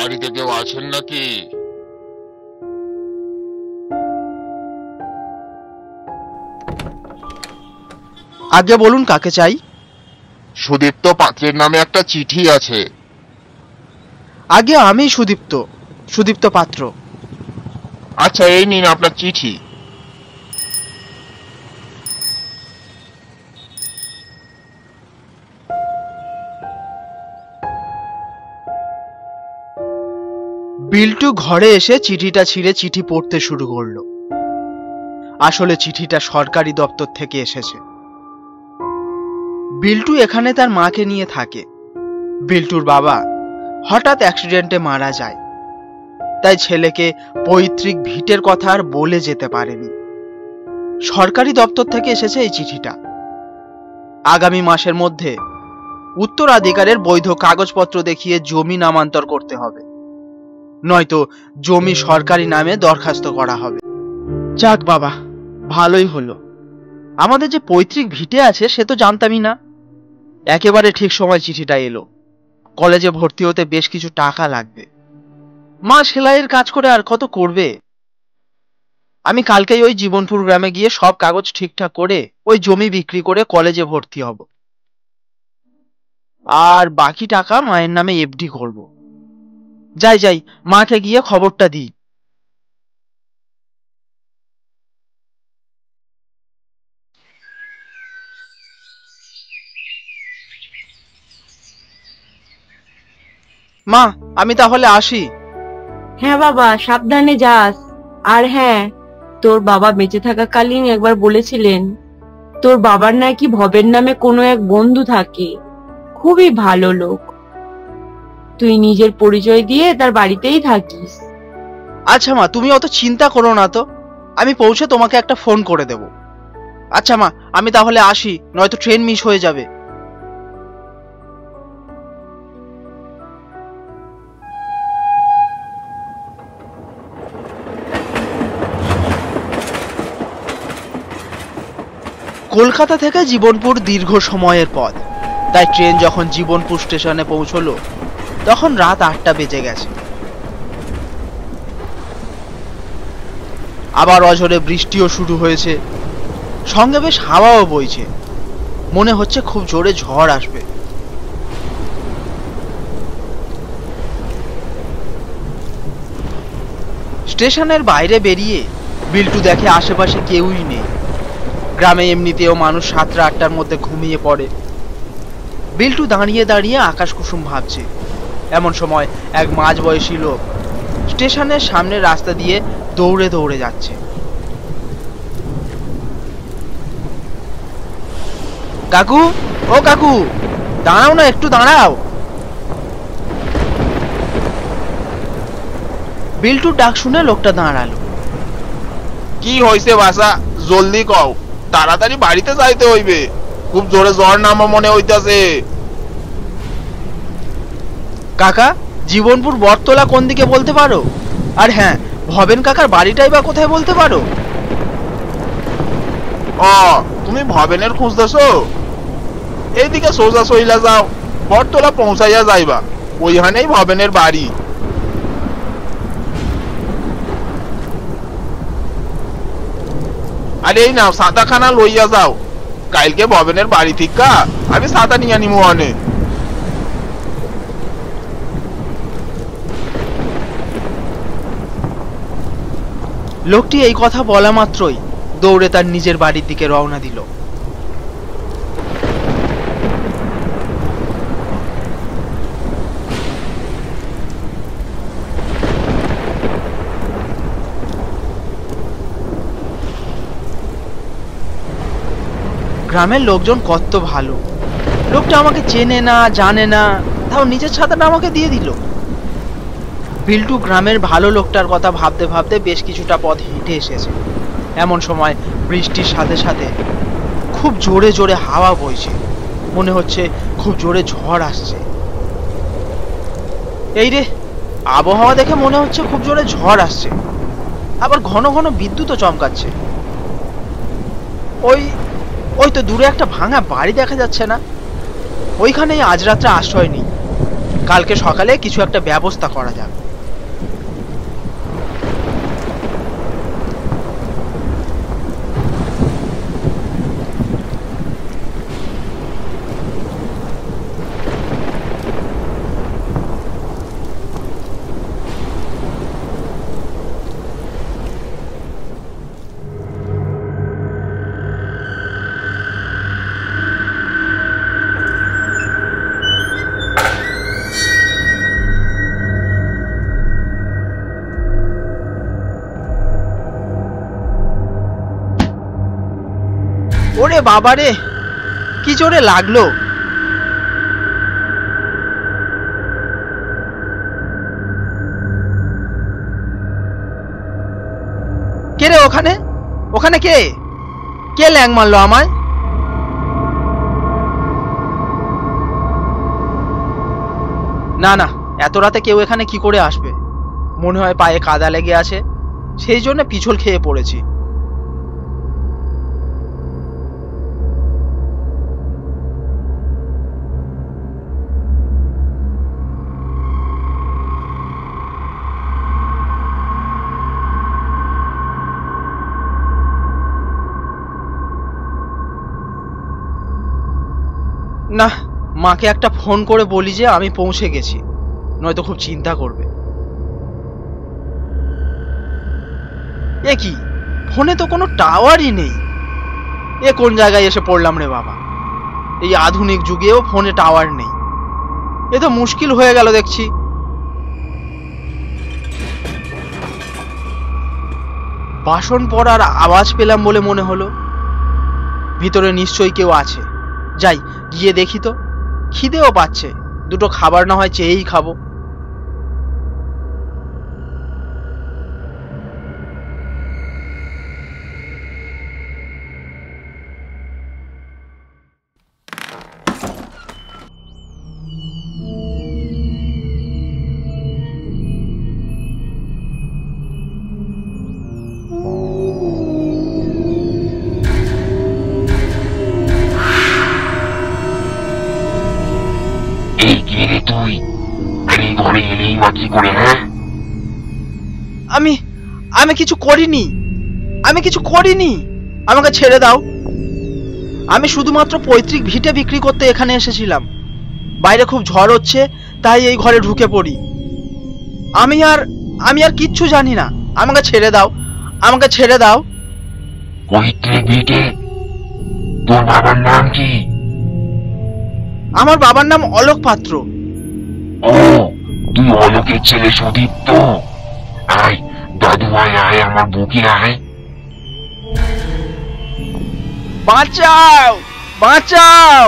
বাড়িতে কেউ আছেন নাকি? আগে বলুন কাকে চাই? সুদীপ্ত পাত্রের নামে একটা চিঠি আছে। আগে আমি সুদীপ্ত, সুদীপ্ত পাত্র। আচ্ছা, এই নিন আপনার চিঠি। বিল্টু ঘরে এসে চিঠিটা ছিঁড়ে চিঠি পড়তে শুরু করলো। আসলে চিঠিটা সরকারি দপ্তর থেকে এসেছে। বিল্টু এখানে তার মাকে নিয়ে থাকে। বিল্টুর বাবা হঠাৎ অ্যাক্সিডেন্টে মারা যায়, তাই ছেলেকে পৈতৃক ভিটের কথা আর বলে যেতে পারেনি। সরকারি দপ্তর থেকে এসেছে এই চিঠিটা। আগামী মাসের মধ্যে উত্তরাধিকারের বৈধ কাগজপত্র দেখিয়ে জমি নামান্তর করতে হবে, নয়তো জমি সরকারি নামে দরখাস্ত করা হবে। যাক বাবা, ভালোই হলো। আমাদের যে পৈতৃক ভিটে আছে সে তো জানতামই না। একেবারে ঠিক সময় চিঠিটা এলো। কলেজে ভর্তি হতে বেশ কিছু টাকা লাগবে। মা সেলাইয়ের কাজ করে আর কত করবে। আমি কালকেই ওই জীবনপুর গ্রামে গিয়ে সব কাগজ ঠিকঠাক করে ওই জমি বিক্রি করে কলেজে ভর্তি হব, আর বাকি টাকা মায়ের নামে এফডি করব। যাই যাই, মাকে গিয়ে খবরটা দিই। মা, আমি তাহলে আসি। হ্যাঁ বাবা, সাবধানে যাস। আর হ্যাঁ, তোর বাবা বেঁচে থাকাকালীন একবার বলেছিলেন তোর বাবার নাকি ভবের নামে কোনো এক বন্ধু থাকে, খুবই ভালো লোক। তুই নিজের পরিচয় দিয়ে তার বাড়িতেই থাকিস। আচ্ছা মা, তুমি অত চিন্তা করো না তো, আমি পৌঁছে তোমাকে একটা ফোন করে দেব। আচ্ছা মা, আমি তাহলে আসি, নয়তো ট্রেন মিস হয়ে যাবে। কলকাতা থেকে জীবনপুর দীর্ঘ সময়ের পথ, তাই ট্রেন যখন জীবনপুর স্টেশনে পৌঁছলো তখন রাত 8টা বেজে গেছে। আবার অঝরে বৃষ্টিও শুরু হয়েছে, সঙ্গে বেশ হাওয়াও বইছে। মনে হচ্ছে খুব জোরে ঝড় আসবে। স্টেশনের বাইরে বেরিয়ে বিল্টু দেখে আশেপাশে কেউই নেই। গ্রামে এমনিতেও মানুষ 7টা 8টার মধ্যে ঘুমিয়ে পড়ে। বিল্টু দাঁড়িয়ে দাঁড়িয়ে আকাশ কুসুম ভাবছে। এমন সময় এক মাঝবয়সী লোক স্টেশনের সামনের রাস্তা দিয়ে দৌড়ে দৌড়ে যাচ্ছে। কাকু, ও কাকু, দাঁড়াও না, একটু দাঁড়াও। বিল্টুর ডাক শুনে লোকটা দাঁড়ালো। কি হইছে বাসা, জলদি কও, তাড়াতাড়ি বাড়িতে যাইতে হইবে। খুব জোরে ঝড় নামা মনে হইতাছে। কাকা, জীবনপুর বটতলা কোন দিকে বলতে পারো? আর হ্যাঁ, ভবেন কাকার বাড়িটাই বা কোথায় বলতে পারো? ও, তুমি ভবেনের খুঁজতেছো? এইদিকে সোজা সইলা যাও, বটতলা পৌঁছাইয়া যাইবা, ওইখানেই ভবেনের বাড়ি। আরে এই নাও, ছাতাখানা লইয়া যাও। কালকে ভবেনের বাড়ি থিকা আমি ছাতা নিয়ে নিমু অনে। লোকটি এই কথা বলা মাত্রই দৌড়ে তার নিজের বাড়ির দিকে রওনা দিল। গ্রামের লোকজন কত ভালো। লোকটা আমাকে চেনে না, জানে না, তাও নিজের ছাতাটা আমাকে দিয়ে দিল। বিল্টু গ্রামের ভালো লোকটার কথা ভাবতে ভাবতে বেশ কিছুটা পথ হেঁটে এসেছে। এমন সময় বৃষ্টির সাথে সাথে খুব জোরে জোরে হাওয়া বইছে। মনে হচ্ছে খুব জোরে ঝড় আসছে। এই রে, আবহাওয়া দেখে মনে হচ্ছে খুব জোরে ঝড় আসছে। আবার ঘন ঘন বিদ্যুৎও চমকাচ্ছে। ওই ওই তো দূরে একটা ভাঙা বাড়ি দেখা যাচ্ছে না? ওইখানেই আজ রাত্রে আশ্রয় নেই। কালকে সকালে কিছু একটা ব্যবস্থা করা যাবে। ওরে বাবারে, কি জোরে লাগলো! কে রে ওখানে? ওখানে কে? কে ল্যাং মারলো আমায়? না না, এত রাতে কেউ এখানে কি করে আসবে? মনে হয় পায়ে কাদা লেগে আছে, সেই জন্য পিছল খেয়ে পড়েছি। না, মাকে একটা ফোন করে বলি যে আমি পৌঁছে গেছি, নয়তো খুব চিন্তা করবে। এ কি, ফোনে তো কোনো টাওয়ারই নেই। এ কোন জায়গায় এসে পড়লাম রে বাবা! এই আধুনিক যুগেও ফোনে টাওয়ার নেই, এ তো মুশকিল হয়ে গেল দেখছি। বাসন পড়ার আওয়াজ পেলাম বলে মনে হলো, ভিতরে নিশ্চয়ই কেউ আছে। যাই গিয়ে দেখি তো, খিদেও পাচ্ছে, দুটো খাবার না হয় চেয়েই খাবো। আমি কিছু করিনি, আমি কিছু করিনি, আমাকে ছেড়ে দাও। আমি শুধুমাত্র পৈতৃক ভিটে বিক্রি করতে এখানে এসেছিলাম। বাইরে খুব ঝড় হচ্ছে, তাই এই ঘরে ঢুকে পড়ি। আমি আর কিচ্ছু জানি না, আমাকে ছেড়ে দাও, আমাকে ছেড়ে দাও। পৈতৃক ভিটে? তোর বাবার নাম কি? আমার বাবার নাম অলোক পাত্র। ও, তুই অলোকের ছেলে সুদীপ্ত? আয় দাদু, আয় আয়, আমার বুকে আয়। বাঁচাও, বাঁচাও!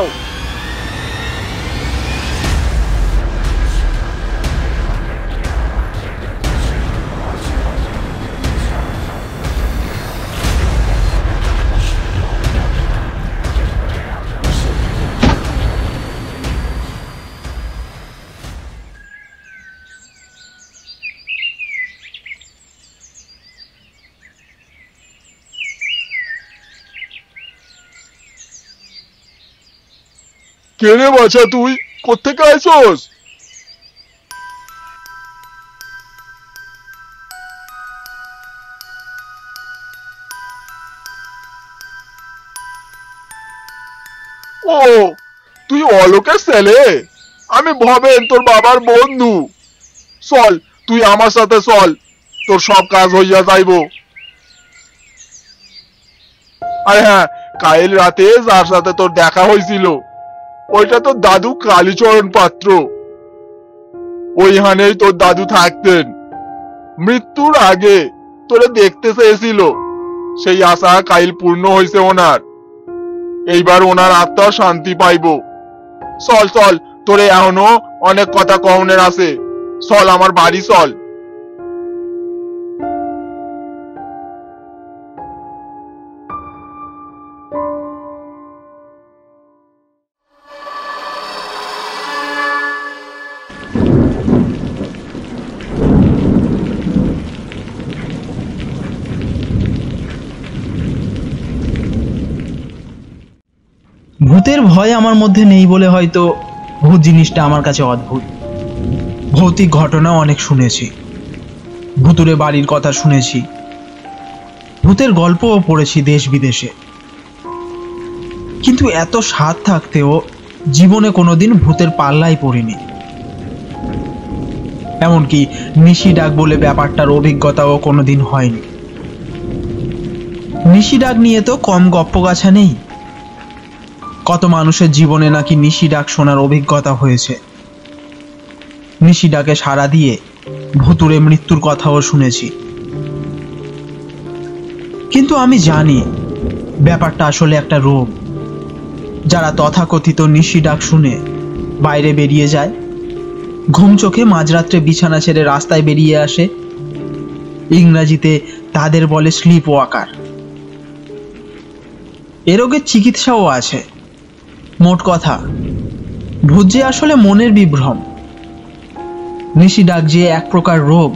কে রে বাছা, তুই কোত্থেকে আইছস? ও, তুই অলোকের ছেলে? আমি ভবেন, তোর বাবার বন্ধু। চল, তুই আমার সাথে চল, তোর সব কাজ হইয়া যাইব। আর হ্যাঁ, কাল রাতে যার সাথে তোর দেখা হয়েছিল, ওইটা তোর দাদু কালীচরণ পাত্র। ওইখানেই তোর দাদু থাকতেন। মৃত্যুর আগে তোরে দেখতে চেয়েছিল, সেই আশা কাইল পূর্ণ হয়েছে ওনার। এইবার ওনার আত্মা শান্তি পাইব। চল চল, তোরে এখনো অনেক কথা কওনের আছে, চল আমার বাড়ি চল। ভূতের ভয় আমার মধ্যে নেই বলে হয়তো ভূত জিনিসটা আমার কাছে অদ্ভুত। ভৌতিক ঘটনা অনেক শুনেছি, ভুতুরে বাড়ির কথা শুনেছি, ভূতের গল্পও পড়েছি দেশ বিদেশে। কিন্তু এত স্বাদ থাকতেও জীবনে কোনোদিন ভূতের পাল্লাই পড়িনি। এমনকি নিশি ডাক বলে ব্যাপারটার অভিজ্ঞতাও কোনোদিন হয়নি। নিশি ডাক নিয়ে তো কম গপ্পগাছা নেই। কত মানুষের জীবনে নাকি নিশি ডাক শোনার অভিজ্ঞতা হয়েছে। নিশি ডাকে সাড়া দিয়ে ভুতুরে মৃত্যুর কথাও শুনেছি। কিন্তু আমি জানি ব্যাপারটা আসলে একটা রোগ। যারা তথাকথিত নিশি ডাক শুনে বাইরে বেরিয়ে যায়, ঘুম চোখে মাঝরাত্রে বিছানা ছেড়ে রাস্তায় বেরিয়ে আসে, ইংরাজিতে তাদের বলে স্লিপ ওয়াকার। এ রোগের চিকিৎসাও আছে। মোট কথা, ভূত যে আসলে মনের বিভ্রম, নিশি ডাক যে এক প্রকার রোগ,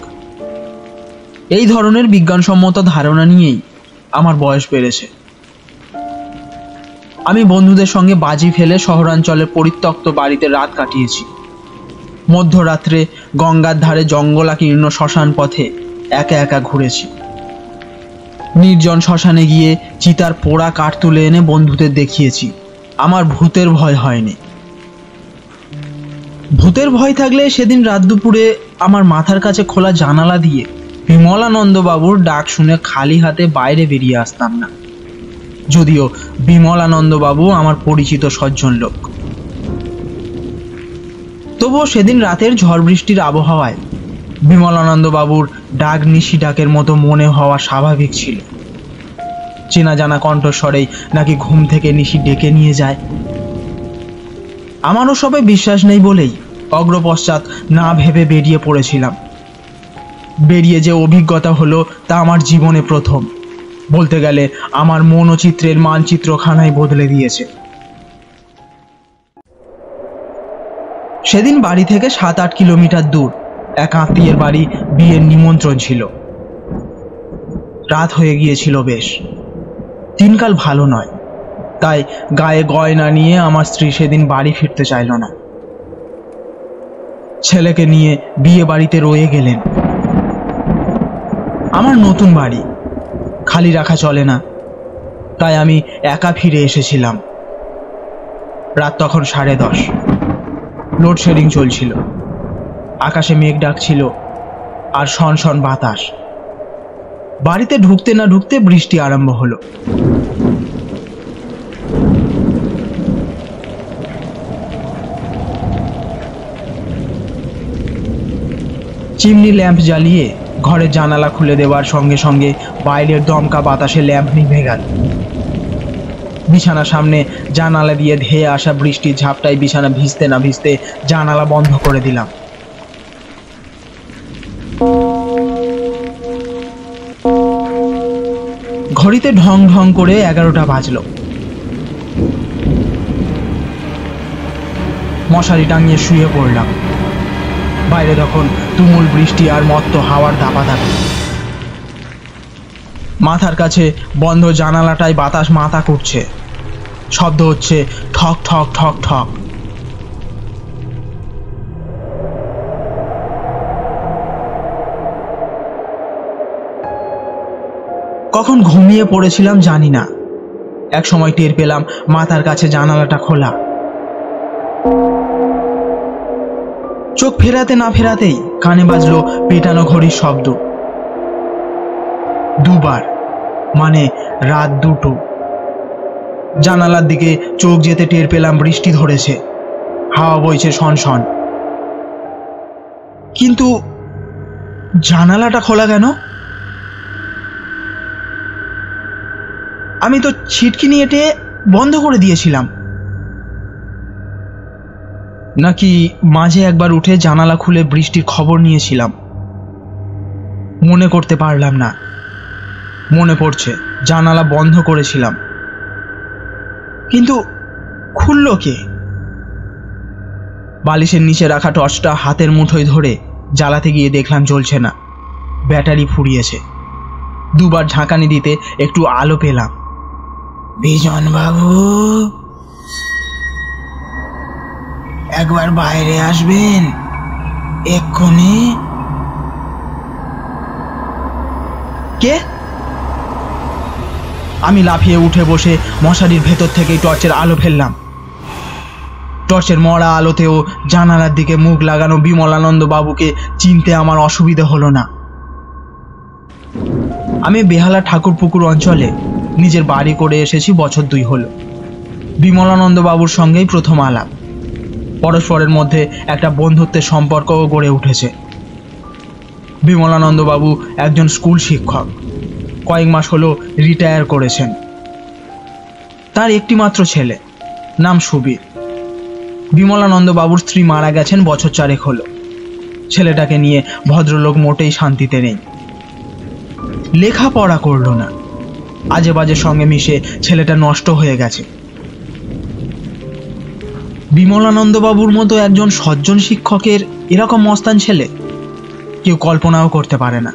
এই ধরনের বিজ্ঞানসম্মত ধারণা নিয়েই আমার বয়স বেড়েছে। আমি বন্ধুদের সঙ্গে বাজি ফেলে শহরাঞ্চলের পরিত্যক্ত বাড়িতে রাত কাটিয়েছি। মধ্যরাত্রে গঙ্গার ধারে জঙ্গলাকীর্ণ শ্মশান পথে একা একা ঘুরেছি। নির্জন শ্মশানে গিয়ে চিতার পোড়া কাঠ তুলে এনে বন্ধুদের দেখিয়েছি। আমার ভূতের ভয় হয়নি। ভূতের ভয় থাকলে সেদিন রাত দুপুরে আমার মাথার কাছে খোলা জানালা দিয়ে বিমলানন্দবাবুর ডাক শুনে খালি হাতে বাইরে বেরিয়ে আসতাম না। যদিও বিমলানন্দবাবু আমার পরিচিত সজ্জন লোক, তবুও সেদিন রাতের ঝড় বৃষ্টির আবহাওয়ায় বিমলানন্দবাবুর ডাক নিশি ডাকের মতো মনে হওয়া স্বাভাবিক ছিল। চেনা জানা কণ্ঠস্বরেই নাকি ঘুম থেকে নিশি ডেকে নিয়ে যায়। আমারও সবে বিশ্বাস নেই বলেই অগ্রপশ্চাৎ না ভেবে বেরিয়ে পড়েছিলাম। বেরিয়ে যে অভিজ্ঞতা হলো তা আমার জীবনে প্রথম। বলতে গেলে আমার মনোচিত্রের মানচিত্রখানাই বদলে দিয়েছে। সেদিন বাড়ি থেকে 7-8 কিলোমিটার দূর এক আত্মীয়ের বাড়ি বিয়ের নিমন্ত্রণ ছিল। রাত হয়ে গিয়েছিল বেশ। দিনকাল ভালো নয়, তাই গায়ে গয়না নিয়ে আমার স্ত্রী সেদিন বাড়ি ফিরতে চাইল না। ছেলেকে নিয়ে বিয়ে বাড়িতে রয়ে গেলেন। আমার নতুন বাড়ি, খালি রাখা চলে না, তাই আমি একা ফিরে এসেছিলাম। রাত তখন 10:30। লোডশেডিং চলছিল। আকাশে মেঘ ডাকছিল আর শনশন বাতাস। বাড়িতে ঢুকতে না ঢুকতে বৃষ্টি আরম্ভ হলো। চিমনি ল্যাম্প জ্বালিয়ে ঘরের জানালা খুলে দেওয়ার সঙ্গে সঙ্গে বাইরের দমকা বাতাসে ল্যাম্প নিভে গেল। বিছানার সামনে জানালা দিয়ে ধেয়ে আসা বৃষ্টির ঝাপটায় বিছানা ভিজতে না ভিজতে জানালা বন্ধ করে দিলাম। ঘড়িতে ঢং ঢং করে 11টা বাজলো। মশারি টাঙিয়ে শুয়ে পড়লাম। বাইরে তখন তুমুল বৃষ্টি আর মত্ত হাওয়ার দাপাদাপি। মাথার কাছে বন্ধ জানালাটায় বাতাস মাথা করছে। শব্দ হচ্ছে ঠক ঠক ঠক ঠক। কখন ঘুমিয়ে পড়েছিলাম জানি না। এক সময় টের পেলাম মাথার কাছে জানালাটা খোলা। চোখ ফেরাতে না ফেরাতেই কানে বাজলো পেটানো ঘড়ির শব্দ। 2 বার, মানে রাত 2টো। জানালার দিকে চোখ যেতে টের পেলাম বৃষ্টি ধরেছে, হাওয়া বইছে শনশন। কিন্তু জানালাটা খোলা কেন? আমি তো ছিটকিনি এঁটে বন্ধ করে দিয়েছিলাম। নাকি মাঝে একবার উঠে জানালা খুলে বৃষ্টির খবর নিয়েছিলাম? মনে করতে পারলাম না। মনে পড়ছে জানালা বন্ধ করেছিলাম, কিন্তু খুলল কে? বালিশের নিচে রাখা টর্চটা হাতের মুঠোয় ধরে জ্বালাতে গিয়ে দেখলাম জ্বলছে না, ব্যাটারি ফুরিয়েছে। 2 বার ঝাঁকানি দিতে একটু আলো পেলাম। বিজন বাবু, একবার বাইরে আসবেন। এক্ষুনি? কে? আমি লাফিয়ে উঠে বসে মশারির ভেতর থেকেই টর্চের আলো ফেললাম। টর্চের মরা আলোতেও জানালার দিকে মুখ লাগানো বিমলানন্দ বাবুকে চিনতে আমার অসুবিধা হলো না। আমি বেহালা ঠাকুরপুকুর অঞ্চলে নিজের বাড়ি করে এসেছি বছর 2 হলো। বিমলানন্দ বাবুর সঙ্গেই প্রথম আলাপ। পরস্পরের মধ্যে একটা বন্ধুত্বের সম্পর্কও গড়ে উঠেছে। বিমলানন্দ বাবু একজন স্কুল শিক্ষক, কয়েক মাস হলো রিটায়ার করেছেন। তার একটি মাত্র ছেলে, নাম সুবীর। বিমলানন্দ বাবুর স্ত্রী মারা গেছেন বছর 4 হলো। ছেলেটাকে নিয়ে ভদ্রলোক মোটেই শান্তিতে নেই। লেখাপড়া করলো না, আজে বাজে সঙ্গে মিশে ছেলেটা নষ্ট হয়ে গেছে। বিমলানন্দ বাবুর মতো একজন সজ্জন শিক্ষকের এরকম মস্তান ছেলে কেউ কল্পনাও করতে পারে না,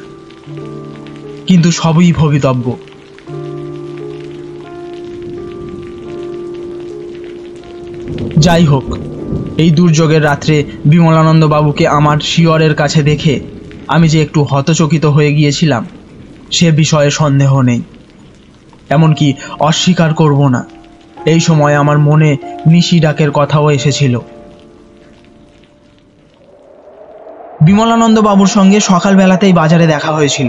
কিন্তু সবই ভবিতব্য। যাই হোক, এই দুর্যোগের রাত্রে বিমলানন্দ বাবুকে আমার শিয়রের কাছে দেখে আমি যে একটু হতচকিত হয়ে গিয়েছিলাম সে বিষয়ে সন্দেহ নেই। এমনকি অস্বীকার করব না, এই সময় আমার মনে নিশি ডাকের কথাও এসেছিল। বিমলানন্দ বাবুর সঙ্গে সকালবেলাতেই বাজারে দেখা হয়েছিল।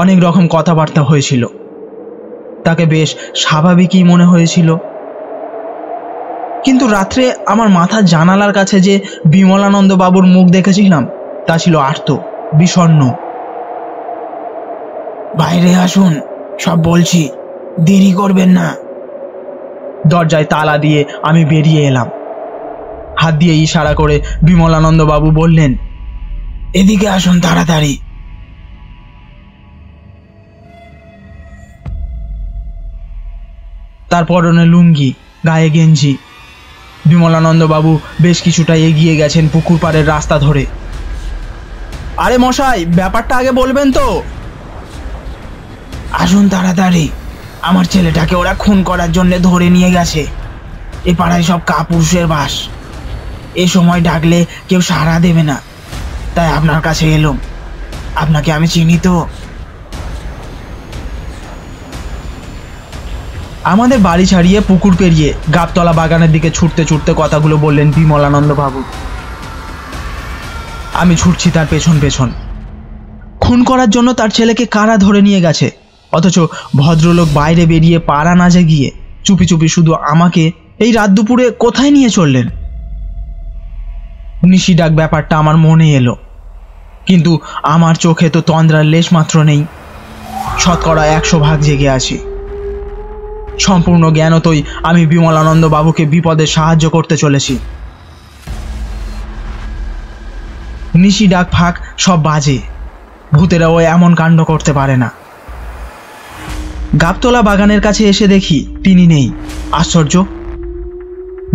অনেক রকম কথাবার্তা হয়েছিল। তাকে বেশ স্বাভাবিকই মনে হয়েছিল। কিন্তু রাত্রে আমার মাথার জানালার কাছে যে বিমলানন্দ বাবুর মুখ দেখেছিলাম তা ছিল আর্ত, বিষণ্ণ। বাইরে আসুন, সব বলছি, দেরি করবেন না। দরজায় তালা দিয়ে আমি বেরিয়ে এলাম। হাত দিয়ে ইশারা করে বিমলানন্দ বাবু বললেন, এদিকে আসুন তাড়াতাড়ি। তার পরনে লুঙ্গি, গায়ে গেঞ্জি। বিমলানন্দ বাবু বেশ কিছুটা এগিয়ে গেছেন পুকুর পাড়ের রাস্তা ধরে। আরে মশাই, ব্যাপারটা আগে বলবেন তো। আসুন তাড়াতাড়ি, আমার ছেলেটাকে ওরা খুন করার জন্য ধরে নিয়ে গেছে। এ পাড়ায় সব কাপুরুষের বাস। এ সময় ডাকলে কেউ সাড়া দেবে না, তাই আপনার কাছে এলাম। আপনাকে আমি চিনি তো। আমাদের বাড়ি ছাড়িয়ে পুকুর পেরিয়ে গাবতলা বাগানের দিকে ছুটতে ছুটতে কথাগুলো বললেন বিমলানন্দ বাবু। আমি ছুটছি তার পেছন পেছন। খুন করার জন্য তার ছেলেকে কারা ধরে নিয়ে গেছে, অথচ ভদ্রলোক বাইরে বেরিয়ে পাড়া না গিয়ে চুপি চুপি শুধু আমাকে এই রাত দুপুরে কোথায় নিয়ে চললেন? নিশি ডাক ব্যাপারটা আমার মনে এলো, কিন্তু আমার চোখে তো তন্দ্রার লেশ মাত্র নেই। 100% জেগে আছি। সম্পূর্ণ জ্ঞানতই আমি বিমলানন্দ বাবুকে বিপদে সাহায্য করতে চলেছি। নিশি ডাক ফাঁক সব বাজে, ভূতেরাও এমন কাণ্ড করতে পারে না। গাবতলা বাগানের কাছে এসে দেখি তিনি নেই। আশ্চর্য,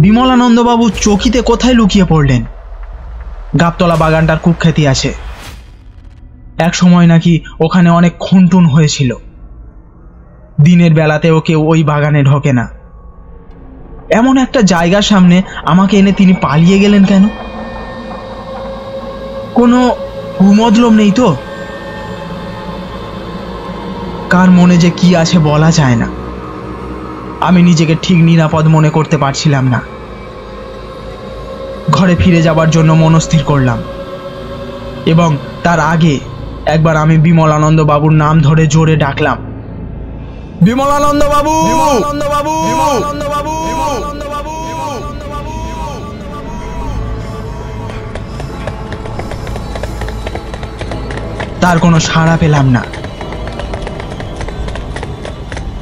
বিমলানন্দ বাবু চকিতে কোথায় লুকিয়ে পড়লেন? গাবতলা বাগানটার কুখ্যাতি আছে, এক সময় নাকি ওখানে অনেক খুনটুন হয়েছিল। দিনের বেলাতেও কেউ ওই বাগানে ঢোকে না। এমন একটা জায়গার সামনে আমাকে এনে তিনি পালিয়ে গেলেন কেন? কোনো কুমতলব নেই তো? কার মনে যে কি আছে বলা যায় না। আমি নিজেকে ঠিক নিরাপদ মনে করতে পারছিলাম না। ঘরে ফিরে যাবার জন্য মনস্থির করলাম, এবং তার আগে একবার আমি বিমলানন্দ বাবুর নাম ধরে জোরে ডাকলাম, বিমলানন্দ বাবু, বিমলানন্দ বাবু, বিমলানন্দ বাবু, বিমলানন্দ বাবু। তার কোনো সাড়া পেলাম না।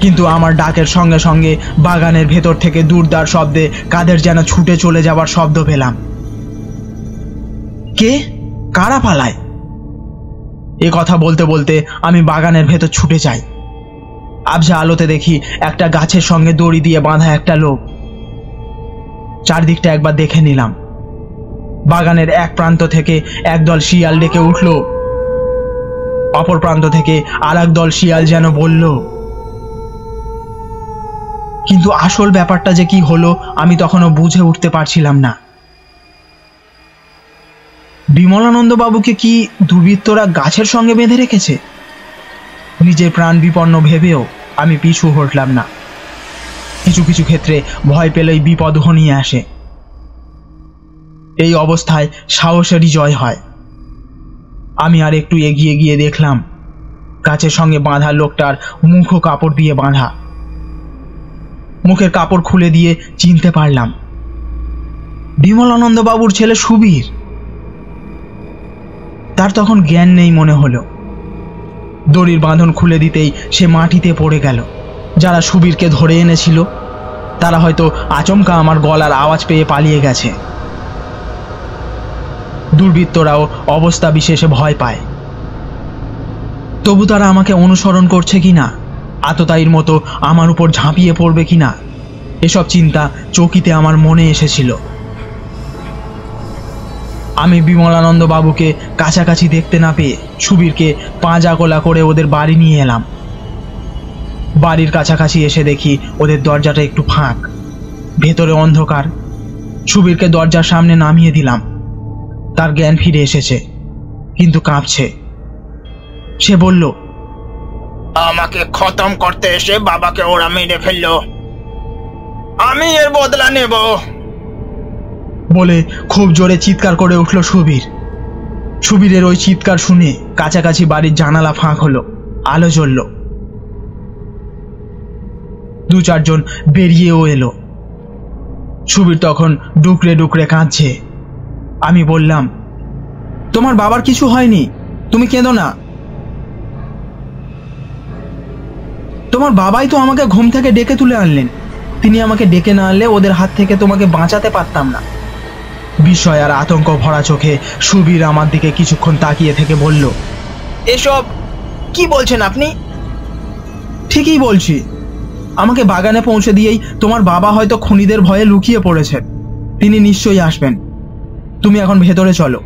কিন্তু আমার ডাকের সঙ্গে সঙ্গে বাগানের ভেতর থেকে দুর্দার শব্দে কাদের যেন ছুটে চলে যাবার শব্দ পেলাম। কে, কারা পালায়? এ কথা বলতে বলতে আমি বাগানের ভেতর ছুটে যাই। আবঝা আলোতে দেখি একটা গাছের সঙ্গে দড়ি দিয়ে বাঁধা একটা লোক। চারদিকটা একবার দেখে নিলাম। বাগানের এক প্রান্ত থেকে একদল শিয়াল ডেকে উঠল, অপর প্রান্ত থেকে আর এক দল শিয়াল যেন বলল। কিন্তু আসল ব্যাপারটা যে কি হলো আমি তখনও বুঝে উঠতে পারছিলাম না। বিমলানন্দ বাবুকে কি দুর্বৃত্তরা গাছের সঙ্গে বেঁধে রেখেছে? নিজের প্রাণ বিপন্ন ভেবেও আমি পিছু হটলাম না। কিছু কিছু ক্ষেত্রে ভয় পেলেই বিপদ ঘনিয়ে আসে। এই অবস্থায় সাহসেরই জয় হয়। আমি আর একটু এগিয়ে গিয়ে দেখলাম গাছের সঙ্গে বাঁধা লোকটার মুখ ও কাপড় দিয়ে বাঁধা। মুখের কাপড় খুলে দিয়ে চিনতে পারলাম বিমলানন্দ বাবুর ছেলে সুবীর। তার তখন জ্ঞান নেই মনে হলো। দড়ির বাঁধন খুলে দিতেই সে মাটিতে পড়ে গেল। যারা সুবীরকে ধরে এনেছিল তারা হয়তো আচমকা আমার গলার আওয়াজ পেয়ে পালিয়ে গেছে। দুর্বৃত্তরাও অবস্থা বিশেষে ভয় পায়। তবু তারা আমাকে অনুসরণ করছে কিনা, আততায়ীর মতো আমার উপর ঝাঁপিয়ে পড়বে কিনা, এসব চিন্তা চকিতে আমার মনে এসেছিল। আমি বিমলানন্দ বাবুকে কাছাকাছি দেখতে না পেয়ে সুবীরকে পাঁজা কোলা করে ওদের বাড়ি নিয়ে এলাম। বাড়ির কাছাকাছি এসে দেখি ওদের দরজাটা একটু ফাঁক, ভেতরে অন্ধকার। সুবীরকে দরজার সামনে নামিয়ে দিলাম। তার জ্ঞান ফিরে এসেছে, কিন্তু কাঁপছে। সে বলল, আমাকে খতম করতে এসে বাবাকে ওরা মেরে ফেললো, আমি এর বদলা নেব বলে খুব জোরে চিৎকার করে উঠল সুবীর। সুবীরের ওই চিৎকার শুনে কাছাকাছি বাড়ির জানালা ফাঁক হলো, আলো জ্বলল। দু চারজন বেরিয়েও এলো। সুবীর তখন ডুকরে ডুকরে কাঁদছে। আমি বললাম, তোমার বাবার কিছু হয়নি, তুমি কেঁদো না। তোমার বাবাই তো আমাকে ঘুম থেকে ডেকে তুলে আনলেন। তিনি আমাকে ডেকে না আনলে ওদের হাত থেকে তোমাকে বাঁচাতে পারতাম না। বিস্ময় আর আতঙ্ক ভরা চোখে সুবীর আমার দিকে কিছুক্ষণ তাকিয়ে থেকে বলল, এসব কি বলছেন আপনি? ঠিকই বলছি। আমাকে বাগানে পৌঁছে দিয়েই তোমার বাবা হয়তো খুনিদের ভয়ে লুকিয়ে পড়েছেন। তিনি নিশ্চয়ই আসবেন। তুমি এখন ভেতরে চলো।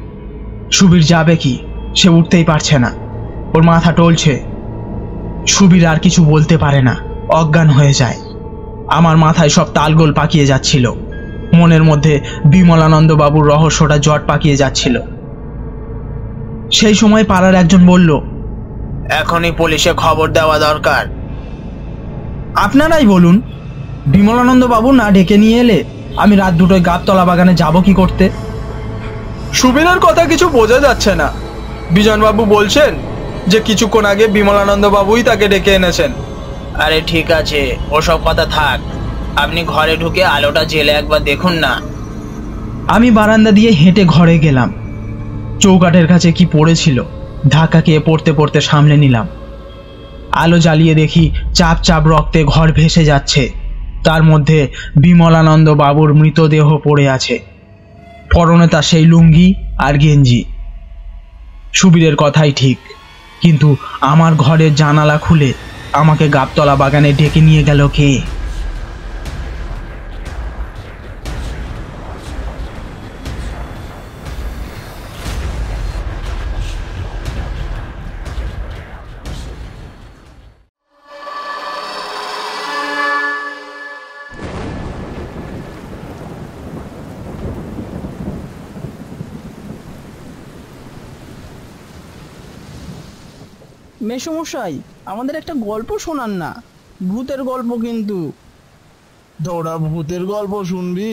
সুবীর যাবে কি, সে উঠতেই পারছে না, ওর মাথা টলছে। সুবীর আর কিছু বলতে পারে না, অজ্ঞান হয়ে যায়। আমার মাথায় সব তালগোল পাকিয়ে যাচ্ছিল। মনের মধ্যে বিমলানন্দ বাবুর রহস্যটা জট পাকিয়ে যাচ্ছিল। সেই সময় পাড়ার একজন বলল, এখনই পুলিশে খবর দেওয়া দরকার। আপনারাই বলুন, বিমলানন্দ বাবু না ডেকে নিয়ে এলে আমি রাত দুটোয় গাবতলা বাগানে যাব কি করতে? সুবীরের কথা কিছু বোঝা যাচ্ছে না। বিজনবাবু বলছেন যে কিছুক্ষণ আগে বিমলানন্দ বাবুই তাকে ডেকে এনেছেন। আরে ঠিক আছে, ওসব কথা থাক, আপনি ঘরে ঢুকে আলোটা জেলে একবার দেখুন না। আমি বারান্দা দিয়ে হেঁটে ঘরে গেলাম। চৌকাঠের কাছে কি পড়েছিল, ধাক্কা খেয়ে পড়তে পড়তে সামলে নিলাম। আলো জ্বালিয়ে দেখি চাপ চাপ রক্তে ঘর ভেসে যাচ্ছে। তার মধ্যে বিমলানন্দ বাবুর মৃতদেহ পড়ে আছে। পরনে তার সেই লুঙ্গি আর গেঞ্জি। সুবীরের কথাই ঠিক, কিন্তু আমার ঘরের জানালা খুলে আমাকে গাবতলা বাগানে ডেকে নিয়ে গেল কে? মেসমশাই, আমাদের একটা গল্প শোনান না, ভূতের গল্প। কিন্তু তোরা ভূতের গল্প শুনবি?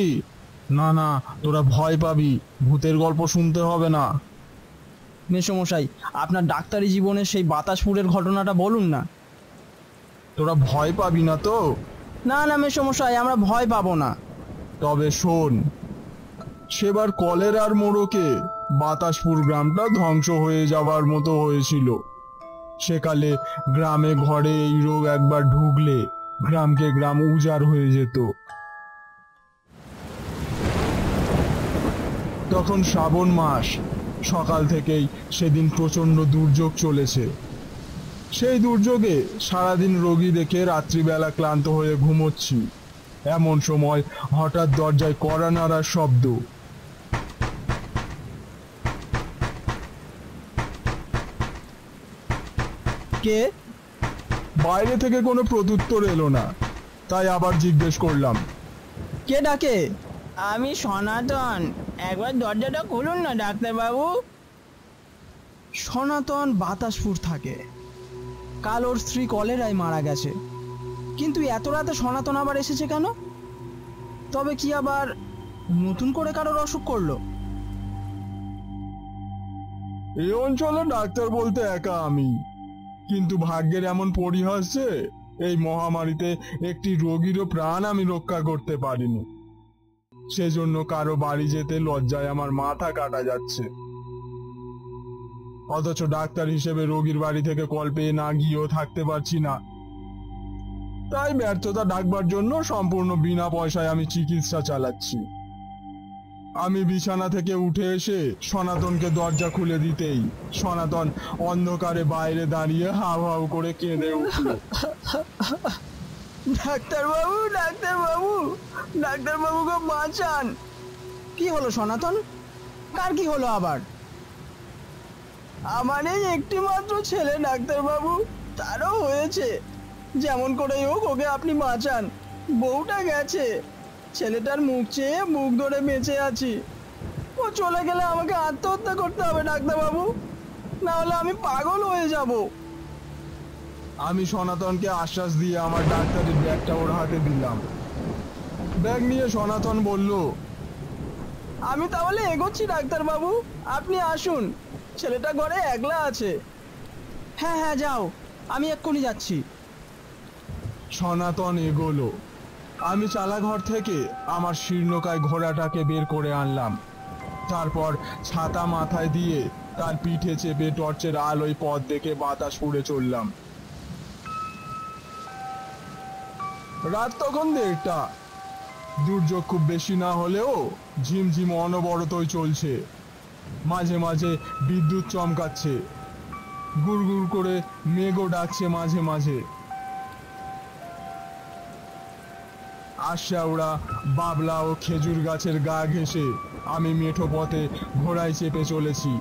না না, তোরা ভয় পাবি, ভূতের গল্প শুনতে হবে না। মেসমশাই, আপনার ডাক্তারি জীবনের সেই বাতাসপুরের ঘটনাটা বলুন না। তোরা ভয় পাবি না তো? না না মেসমশাই, আমরা ভয় পাবো না। তবে শোন, সেবার কলেরার মোড়কে বাতাসপুর গ্রামটা ধ্বংস হয়ে যাবার মতো হয়েছিল। সেকালে গ্রামে ঘরে এই রোগ একবার ঢুকলে গ্রামকে গ্রাম উজাড় হয়ে যেত। তখন শ্রাবণ মাস, সকাল থেকেই সেদিন প্রচন্ড দুর্যোগ চলেছে। সেই দুর্যোগে সারাদিন রোগী দেখে রাত্রিবেলা ক্লান্ত হয়ে ঘুমোচ্ছি। এমন সময় হঠাৎ দরজায় কড়া নাড়ার শব্দ। কে? বাইরে থেকে কোনো প্রত্যুত্তর এলো না, তাই আবার জিজ্ঞেস করলাম, কে ডাকে? আমি সনাতন, একবার দরজাটা খুলুন না ডাক্তার বাবু। সনাতন বাতাসপুর থাকে। কাল ওর স্ত্রী কলেরায় মারা গেছে, কিন্তু এত রাতে সনাতন আবার এসেছে কেন? তবে কি আবার নতুন করে কারোর অসুখ করলো? এই অঞ্চলে ডাক্তার বলতে একা আমি, কিন্তু ভাগ্যের এমন পরিহাস যে এই মহামারীতে একটি রোগীরও প্রাণ আমি রক্ষা করতে পারিনি। সেজন্য কারো বাড়ি যেতে লজ্জায় আমার মাথা কাটা যাচ্ছে। অথচ ডাক্তার হিসেবে রোগীর বাড়ি থেকে কল পেয়ে না গিয়েও থাকতে পারছি না। তাই ব্যর্থতা ঢাকবার জন্য সম্পূর্ণ বিনা পয়সায় আমি চিকিৎসা চালাচ্ছি। আমি বিছানা থেকে উঠে এসে সনাতনকে দরজা খুলে দিতেই সনাতন অন্ধকারে বাইরে দাঁড়িয়ে হাউ হাউ করে কেঁদে উঠল। ডাক্তারবাবু, ডাক্তারবাবু, ডাক্তারবাবুকে বাঁচান। কি হলো সনাতন? কার কি হলো আবার? আমার এই একটি মাত্র ছেলে ডাক্তারবাবু, তারও হয়েছে। যেমন করেই হোক ওকে আপনি বাঁচান। বউটা গেছে, ছেলেটার মুখ চেয়ে মুখ ধরে বেঁচে আছি। ও চলে গেলে আমাকে আত্মহত্যা করতে হবে ডাক্তারবাবু, না হলে আমি পাগল হয়ে যাব। আমি সনাতনকে আশ্বাস দিয়ে আমার ডাক্তারের ব্যাগটা ওর হাতে দিলাম। ব্যাগ নিয়ে সনাতন বলল, আমি তাহলে এগোচ্ছি ডাক্তারবাবু, আপনি আসুন। ছেলেটা ঘরে একলা আছে। হ্যাঁ হ্যাঁ, যাও, আমি এক্ষুনি যাচ্ছি। সনাতন এগোলো। আমি চালাঘর থেকে আমার শীর্ণকায় ঘোড়াটাকে বের করে আনলাম। তারপর ছাতা মাথায় দিয়ে তার পিঠে চেপে টর্চের আলোয় পথ দেখে বাতাসপুরে চললাম। রাত তখন 1টা। দুর্যোগ খুব বেশি না হলেও ঝিমঝিম অনবরতই চলছে। মাঝে মাঝে বিদ্যুৎ চমকাচ্ছে, গুড়গুড় করে মেঘও ডাকছে মাঝে মাঝে। আশাউড়া, বাবলা ও খেজুর গাছের গা ঘেঁষে আমি মেঠো পথে ঘোড়ায় চেপে চলেছি।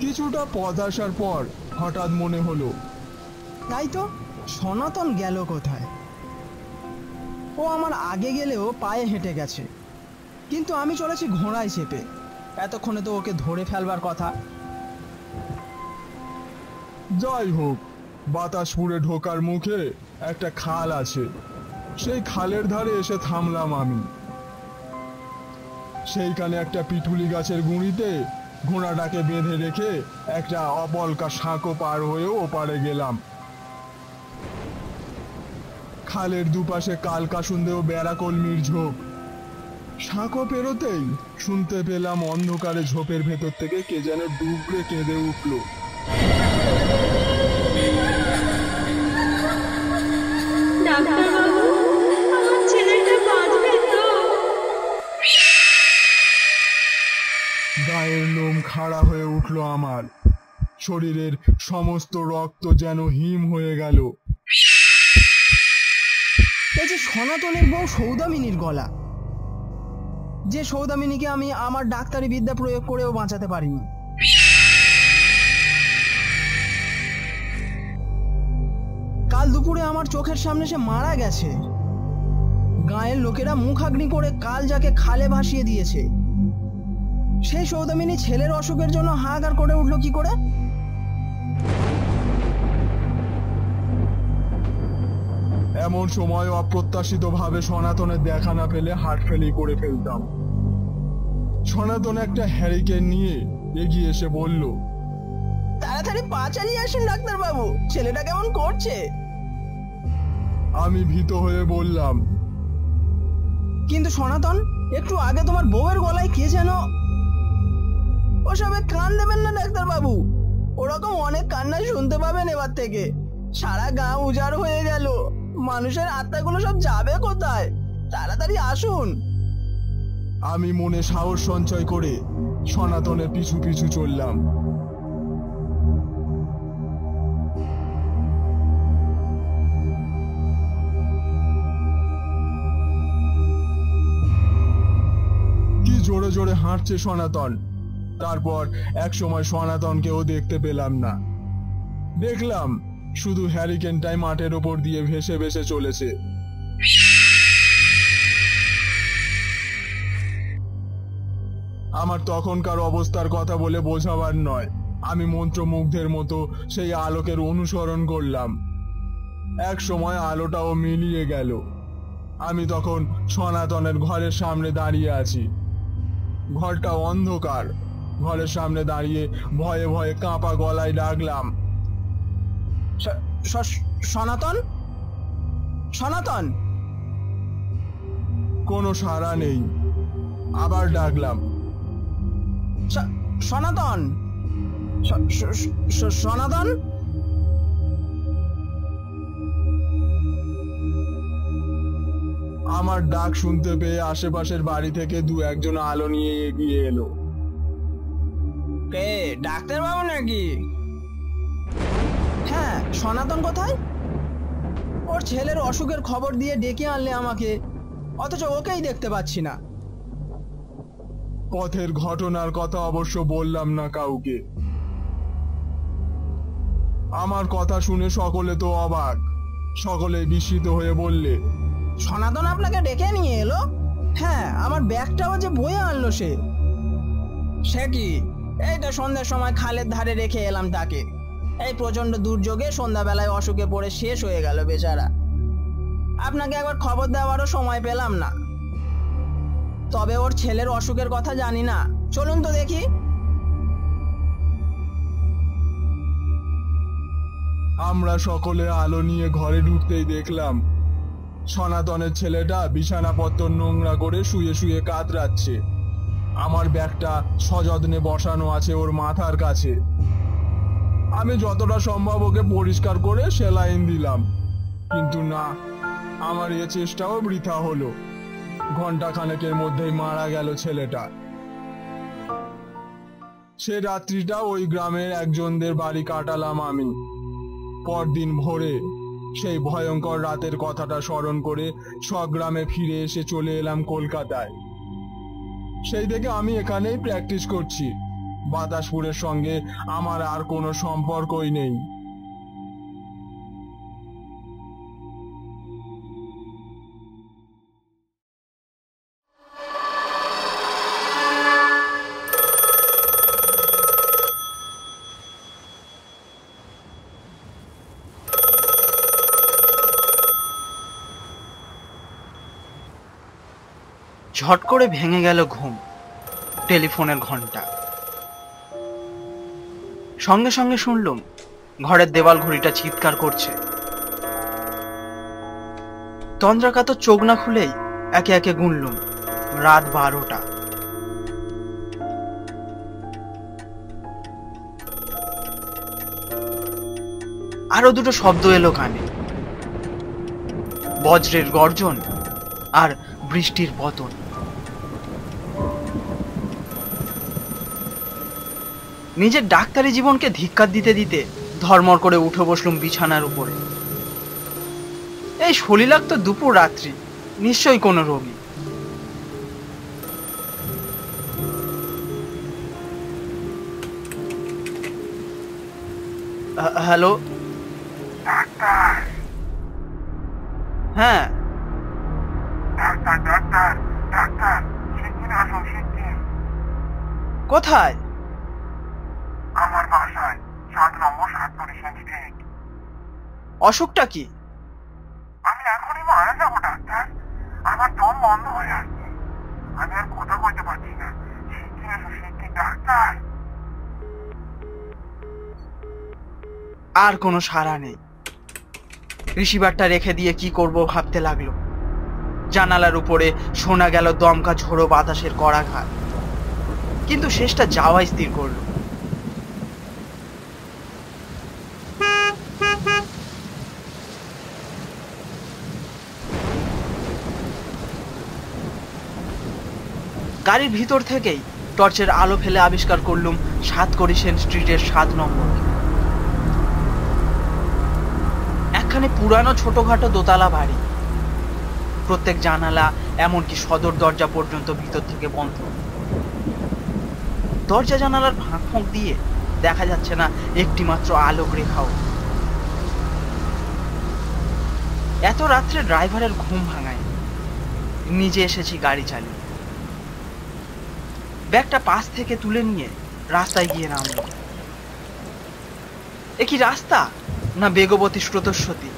কিছুটা পথ আসার পর হঠাৎ মনে হলো, তাই তো, সনাতন গেল কোথায়? ও আমার আগে গেলেও পায়ে হেঁটে গেছে, কিন্তু আমি চলেছি ঘোড়ায় চেপে। এতক্ষণে তো ওকে ধরে ফেলবার কথা। যাই হোক, বাতাসপুরে ঢোকার মুখে একটা খাল আছে। সেই খালের ধারে এসে থামলাম আমি। সেইখানে একটা পিটুলি গাছের গুঁড়িতে ঘোড়াটাকে বেঁধে রেখে একটা অবলকা সাঁকো পার হয়েও ওপারে গেলাম। খালের দুপাশে কালকাসুন্দেও বেড়াকলমির ঝোপ। সাঁকো পেরোতেই শুনতে পেলাম অন্ধকারে ঝোপের ভেতর থেকে কে যেন ডুবরে কেঁদে উঠল। ডাক্তারবাবু, আমার ছেলেটা বাঁচবে তো? গায়ের লোম খাড়া হয়ে উঠল আমার। শরীরের সমস্ত রক্ত যেন হিম হয়ে গেল। এই যে সনাতনের বউ সৌদামিনীর গলা, যে সৌদামিনীকে আমি আমার ডাক্তারি বিদ্যা প্রয়োগ করেও বাঁচাতে পারিনি। কাল দুপুরে আমার চোখের সামনে সে মারা গেছে। গায়ের লোকেরা মুখাগ্নি করে কাল যাকে খালে ভাসিয়ে দিয়েছে, সেই সৌদামিনী ছেলের অসুখের জন্য হাহাকার করে উঠলো কি করে? এমন সময় অপ্রত্যাশিত ভাবে সনাতনের দেখা না পেলে হাট ফেলি করে ফেলতাম। সনাতন একটা হ্যারিকেন নিয়ে এগিয়ে এসে বলল, তাড়াতাড়ি পা চালিয়ে আসুন ডাক্তারবাবু, ছেলেটা কেমন করছে? আমি ভীত হয়ে বললাম, কিন্তু সনাতন, একটু আগে তোমার বউয়ের গলায় কে যেন। ওসবে কান দেবেন না ডাক্তারবাবু, ওরকম অনেক কান্না শুনতে পাবেন এবার থেকে। সারা গাঁ উজাড় হয়ে গেল, মানুষের আত্মাগুলো সব যাবে কোথায়? তাড়াতাড়ি আসুন। আমি মনে সাহস সঞ্চয় করে সনাতনের পিছু পিছু চললাম। কি জোরে জোরে হাঁটছে সনাতন। তারপর এক সময় সনাতনকেও দেখতে পেলাম না। দেখলাম শুধু হ্যারিকেনটাই মাঠের ওপর দিয়ে ভেসে ভেসে চলেছে। আমার তখনকার অবস্থার কথা বলে বোঝাবার নয়। আমি মন্ত্রমুগ্ধের মতো সেই আলোকের অনুসরণ করলাম। এক সময় আলোটাও মিলিয়ে গেল। আমি তখন সনাতনের ঘরের সামনে দাঁড়িয়ে আছি। ঘরটা অন্ধকার। ঘরের সামনে দাঁড়িয়ে ভয়ে ভয়ে কাঁপা গলায় ডাকলাম, সনাতন, সনাতন। কোনো সাড়া নেই। আবার ডাকলাম, সনাতন, সনাতন। আমার ডাক শুনতে পেয়ে আশেপাশের বাড়ি থেকে দু একজন আলো নিয়ে এগিয়ে এলো। কে, ডাক্তার বাবু নাকি? হ্যাঁ, সনাতন কোথায়? ওর ছেলের অসুখের খবর দিয়ে ডেকে আনলে আমাকে, অথচ ওকেই দেখতে পাচ্ছি না। পথের ঘটনার কথা অবশ্য বললাম না কাউকে। আমার কথা শুনে সকলে তো অবাক। সকলে বিস্মিত হয়ে বললে, সনাতন আপনাকে ডেকে নিয়ে এলো? হ্যাঁ, আমার ব্যাগটাও যে বয়ে আনলো সে। সে কি? এই তো সন্ধ্যার সময় খালের ধারে রেখে এলাম তাকে। এই প্রচন্ড দুর্যোগে সন্ধ্যাবেলায় অসুখে পড়ে শেষ হয়ে গেল বেচারা। আপনাকে একবার খবর দেওয়ারও সময় পেলাম না। তবে ওর ছেলের অসুখের কথা জানি না। চলুন তো দেখি। আমরা সকলে আলো নিয়ে ঘরে ঢুকতেই দেখলাম সনাতনের ছেলেটা বিছানাপত্র নোংরা করে শুয়ে শুয়ে কাতরাচ্ছে। আমার ব্যাগটা সযত্নে বসানো আছে ওর মাথার কাছে। আমি যতটা সম্ভব ওকে পরিষ্কার করে সেলাইন দিলাম, কিন্তু না, আমার এ চেষ্টাও বৃথা হলো। ঘন্টাখানেকের মধ্যেই মারা গেল ছেলেটা। সে রাত্রিটা ওই গ্রামের একজনদের বাড়ি কাটালাম আমি। পরদিন ভোরে সেই ভয়ঙ্কর রাতের কথাটা স্মরণ করে স্বগ্রামে ফিরে এসে চলে এলাম কলকাতায়। সেই থেকে আমি এখানেই প্র্যাকটিস করছি। বাতাসপুরের সঙ্গে আমার আর কোনো সম্পর্কই নেই। ঝট করে ভেঙে গেল ঘুম। টেলিফোনের ঘন্টা। সঙ্গে সঙ্গে শুনলুম ঘরের দেওয়াল ঘড়িটা চিৎকার করছে। তন্দ্রাকাতর চোখ না খুলেই একে একে গুনলুম রাত 12টা। আরো দুটো শব্দ এলো কানে, বজ্রের গর্জন আর বৃষ্টির পতন। নিজের ডাক্তারি জীবনকে ধিক্কার দিতে দিতে ধর্মর করে উঠে বসলুম বিছানার উপরে। এই শলীলাক্ত দুপুর রাত্রি, নিশ্চয়ই কোনো রোগী। হ্যালো, হ্যাঁ কোথায়? আমার বাসায় 7 নম্বর 7 স্ট্রিট। অসুখটা কি? আমি এখনই মারা যাবো ডাক্তার। আমার দম বন্ধ হয়ে আসছে। আমি আর কথা বলতে পারছি না। শিগগির ডাক্তার। আর কোনো সাড়া নেই। রিসিভারটা রেখে দিয়ে কি করব ভাবতে লাগলো। জানালার উপরে শোনা গেল দমকা ঝোড়ো বাতাসের কড়াঘাত, কিন্তু শেষটা যাওয়াই স্থির করলো। গাড়ির ভিতর থেকেই টর্চের আলো ফেলে আবিষ্কার করলুম 7 করিসেন স্ট্রিটের 7 নম্বর। একখানে পুরানো ছোটখাটো দোতলা বাড়ি। প্রত্যেক জানালা, এমনকি সদর দরজা পর্যন্ত ভিতর থেকে বন্ধ। দরজা জানালার ফাঁক ফাঁক দিয়ে দেখা যাচ্ছে না একটি মাত্র আলোক রেখাও। এত রাত্রে ড্রাইভারের ঘুম ভাঙায়। নিজে এসেছি গাড়ি চালিয়ে। ব্যাগটা পাশ থেকে তুলে নিয়ে রাস্তায় গিয়ে নামল। এ কি রাস্তা না বেগবতী স্রোতস্বতী!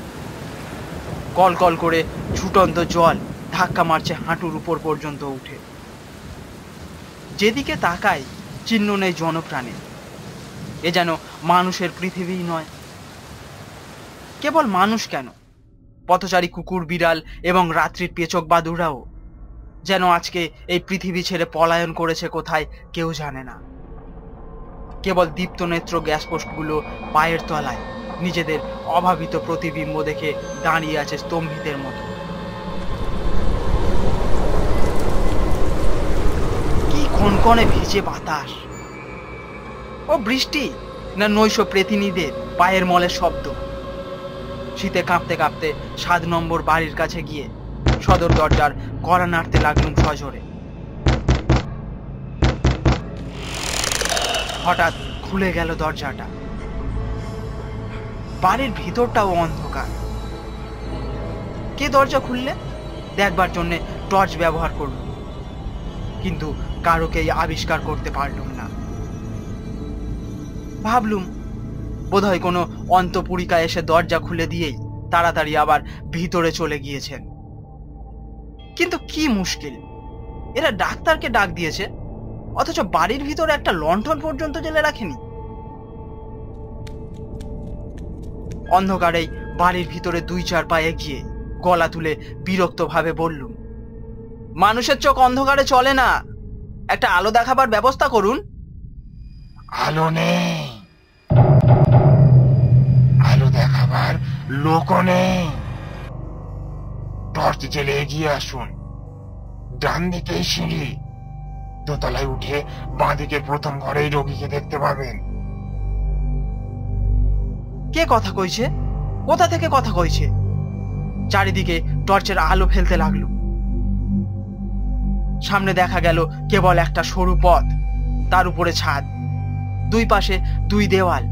কল কল করে ছুটন্ত জল ধাক্কা মারছে হাঁটুর উপর পর্যন্ত উঠে। যেদিকে তাকাই চিহ্ন নেই জনপ্রাণী। এ যেন মানুষের পৃথিবীই নয়। কেবল মানুষ কেন, পথচারী কুকুর, বিড়াল এবং রাত্রির পেচক বাদুড়াও যেন আজকে এই পৃথিবী ছেড়ে পলায়ন করেছে কোথায় কেউ জানে না। কেবল দীপ্ত নেত্র গ্যাস পোস্টগুলো পায়ের তলায় নিজেদের অভাবিত প্রতিবিম্ব দেখে দাঁড়িয়ে আছে স্তম্ভিতের মতো। কি কনকনে ভিজে বাতাস! ও বৃষ্টি না নৈশ প্রেতিনীদের পায়ের মলের শব্দ। শীতে কাঁপতে কাঁপতে 7 নম্বর বাড়ির কাছে গিয়ে সদর দরজার কড়া নাড়তে লাগলুম সজোরে। হঠাৎ খুলে গেল দরজাটা। বাড়ির ভিতরটাও অন্ধকার। কে দরজা খুললে দেখবার জন্য টর্চ ব্যবহার করল, কিন্তু কারোকেই আবিষ্কার করতে পারলুম না। ভাবলুম বোধহয় কোনো অন্তপুরিকা এসে দরজা খুলে দিয়েই তাড়াতাড়ি আবার ভিতরে চলে গিয়েছেন। কিন্তু কি মুশকিল, এরা ডাক্তারকে ডাক দিয়েছে অথচ বাড়ির ভিতরে একটা লণ্ঠন পর্যন্ত জ্বেলে রাখেনি। অন্ধকারেই বাড়ির ভিতরে 2-4 পা এগিয়ে গলা তুলে বিরক্ত ভাবে বললুম, মানুষের চোখ অন্ধকারে চলে না, একটা আলো দেখাবার ব্যবস্থা করুন। আলো নেই, আলো দেখাবার লোকও নেই। টর্চ জ্বেলে এগিয়ে আসুন। ডান দিকেই সিঁড়ি, দোতলায় উঠে বাঁ দিকের প্রথম ঘরেই রোগীকে দেখতে পাবেন। কে কথা কইছে? কোথা থেকে কথা কইছে? চারিদিকে টর্চের আলো ফেলতে লাগলো। সামনে দেখা গেল কেবল একটা সরু পথ, তার উপরে ছাদ, 2 পাশে 2 দেওয়াল।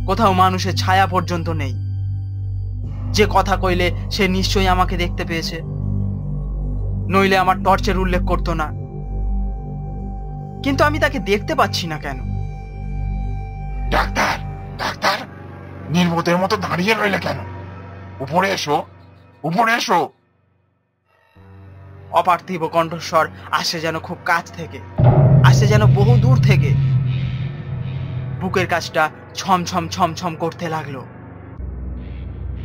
কোথাও মানুষের ছায়া পর্যন্ত নেই। যে কথা কইলে সে নিশ্চয়ই আমাকে দেখতে পেয়েছে, নইলে আমার টর্চের উল্লেখ করতো না। কিন্তু আমি তাকে দেখতে পাচ্ছি না কেন? ডাক্তার, ডাক্তার, নির্বোধের মতো দাঁড়িয়ে রইলে কেন? উপরে এসো, উপরে এসো। অপার্থিব কণ্ঠস্বর আসে যেন খুব কাছ থেকে, আসে যেন বহু দূর থেকে। বুকের কাছটা ছমছম ছমছম করতে লাগলো।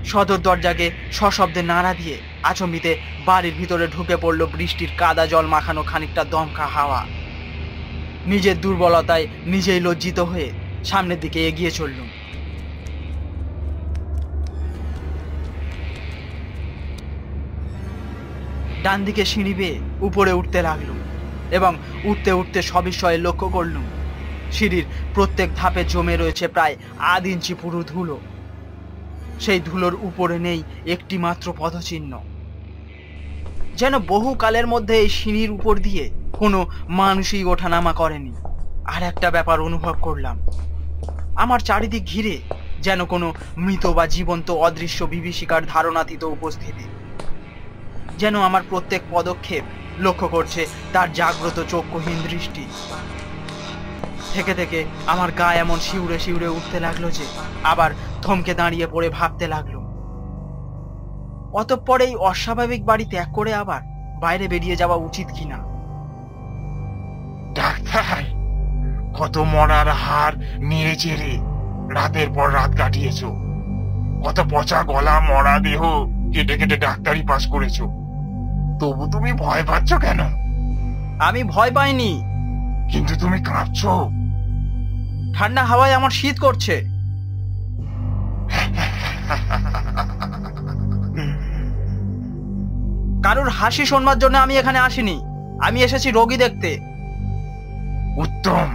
সদর দরজাকে সশব্দে নাড়া দিয়ে আচমবিতে বাড়ির ভিতরে ঢুকে পড়ল বৃষ্টির কাদা জল মাখানো খানিকটা দমকা হাওয়া। নিজের দুর্বলতায় নিজেই লজ্জিত হয়ে সামনের দিকে এগিয়ে চললুম। ডান দিকে সিঁড়ি বেয়ে উপরে উঠতে লাগলুম এবং উঠতে উঠতে সবিষয়ে লক্ষ্য করলুম সিঁড়ির প্রত্যেক ধাপে জমে রয়েছে প্রায় 1/2 ইঞ্চি পুরো ধুলো। সেই ধুলোর উপরে নেই একটি মাত্র পদচিহ্ন। যেন বহু কালের মধ্যে এই সিঁড়ির উপর দিয়ে কোনো মানুষই ওঠানামা করেনি। আর একটা ব্যাপার অনুভব করলাম, আমার চারিদিক ঘিরে যেন কোনো মৃত বা জীবন্ত অদৃশ্য বিভীষিকার ধারণাতীত উপস্থিতি। যেন আমার প্রত্যেক পদক্ষেপ লক্ষ্য করছে তার জাগ্রত চক্ষুহীন দৃষ্টি। থেকে থেকে আমার গা এমন শিউরে শিউরে উঠতে লাগলো যে আবার থমকে দাঁড়িয়ে পড়ে ভাবতে লাগলো, অতঃপর এই অস্বাভাবিক বাড়ি ত্যাগ করে আবার বাইরে বেরিয়ে যাওয়া উচিত কিনা। ডাক্তার, কত মরার হার নিয়ে চেড়ে রাতের পর রাত কাটিয়েছ, কত পচা গলা মরা দেহ কেটে কেটে ডাক্তারি পাস করেছো, তবু তুমি ভয় পাচ্ছ কেন? আমি ভয় পাইনি। কিন্তু তুমি কাঁপছো। ঠান্ডা হাওয়ায় আমার শীত করছে। কারোর হাসি শোনবার জন্য আমি এখানে আসিনি, আমি এসেছি রোগী দেখতে। উত্তম,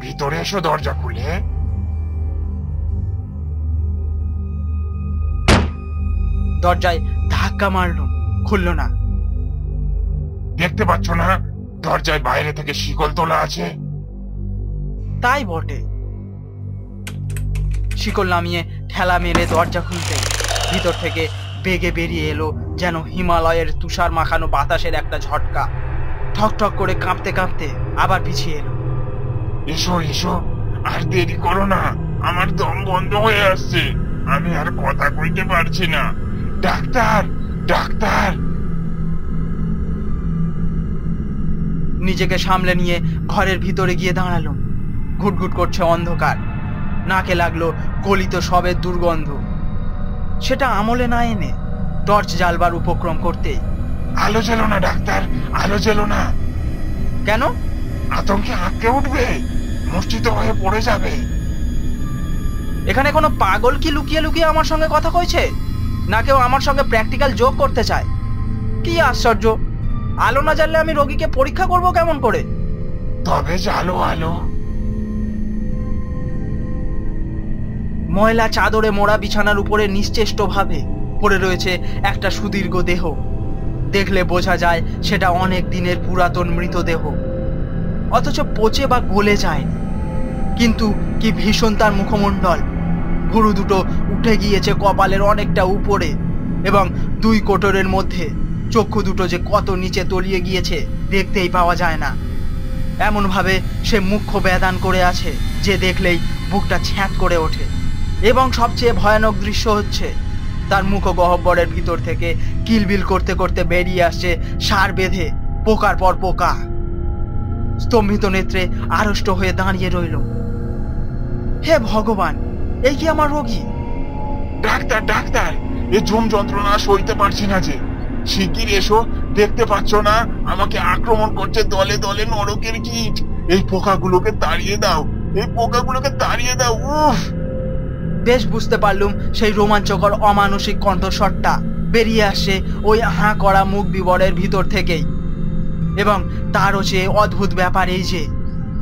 ভিতরে এসো দরজা খুলে। দরজায় ধাক্কা মারলুম, খুলল না। দেখতে পাচ্ছ না দরজায় বাইরে থেকে শিকল তোলা আছে? তাই বটে। শিকল নামিয়ে ঠেলা মেরে দরজা খুলতে ভিতর থেকে বেগে বেরিয়ে এলো যেন হিমালয়ের তুষার মাখানো বাতাসের একটা ঝটকা। ঠক ঠক করে কাঁপতে কাঁপতে আবার পিছিয়ে এলো। এসো এসো, আর দেরি করো না, আমার দম বন্ধ হয়ে আসছে, আমি আর কথা কইতে পারছি না। Doctor, doctor. নিজেকে সামলে নিয়ে ঘরের ভিতরে গিয়ে দাঁড়ালো। ঘুটঘুট করছে অন্ধকার, নাকে লাগলো গলিত সবের দুর্গন্ধ। সেটা আমলে না এনে টর্চ জ্বালবার উপক্রম করতে। আলো জ্বেলো না ডাক্তার, আলো জ্বেলো না। কেন? আতঙ্কে আঁতকে উঠবে, মূর্ছিত হয়ে পড়ে যাবে। এখানে কোনো পাগল কি লুকিয়ে লুকিয়ে আমার সঙ্গে কথা কইছে, না কেউ আমার সঙ্গে প্র্যাকটিক্যাল জোক করতে চায়? কি আশ্চর্য! আলো না জ্বাললে আমি রোগীকে পরীক্ষা করব কেমন করে? তবে জ্বালো আলো। ময়লা চাদরে মোড়া বিছানার উপরে নিশ্চেষ্ট ভাবে পড়ে রয়েছে একটা সুদীর্ঘ দেহ। দেখলে বোঝা যায় সেটা অনেক দিনের পুরাতন মৃতদেহ, অথচ পচে বা গলে যায়নি। কিন্তু কি ভীষণ তার মুখমণ্ডল! ভুরু দুটো উঠে গিয়েছে কপালের অনেকটা উপরে, এবং দুই কোটরের মধ্যে চক্ষু দুটো যে কত নিচে তলিয়ে গিয়েছে দেখতেই পাওয়া যায় না। এমন ভাবে সে মুখ্য বেদান করে আছে যে দেখলেই বুকটা ছ্যাঁত করে ওঠে। এবং সবচেয়ে ভয়ানক দৃশ্য হচ্ছে তার মুখ গহ্বরের ভিতর থেকে কিলবিল করতে করতে বেরিয়ে আসছে সার বেঁধে পোকার পর পোকা। স্তম্ভিত নেত্রে আড়ষ্ট হয়ে দাঁড়িয়ে রইল। হে ভগবান, এই কি আমার রোগী? ডাক্তার, ডাক্তার, এ জম যন্ত্রণা সইতে পারছি না যে, শিগগির এসো। দেখতে পাচ্ছ না আমাকে আক্রমণ করছে দলে দলে নরকের কীট। এই পোকাগুলোকে তাড়িয়ে দাও, এই পোকাগুলোকে তাড়িয়ে দাও। উফ! বেশ বুঝতে পারলুম সেই রোমাঞ্চকর অমানসিক কণ্ঠস্বরটা বেরিয়ে আসছে ওই হাঁ করা মুখ বিবরের ভিতর থেকেই। এবং তারও চেয়ে অদ্ভুত ব্যাপার এই যে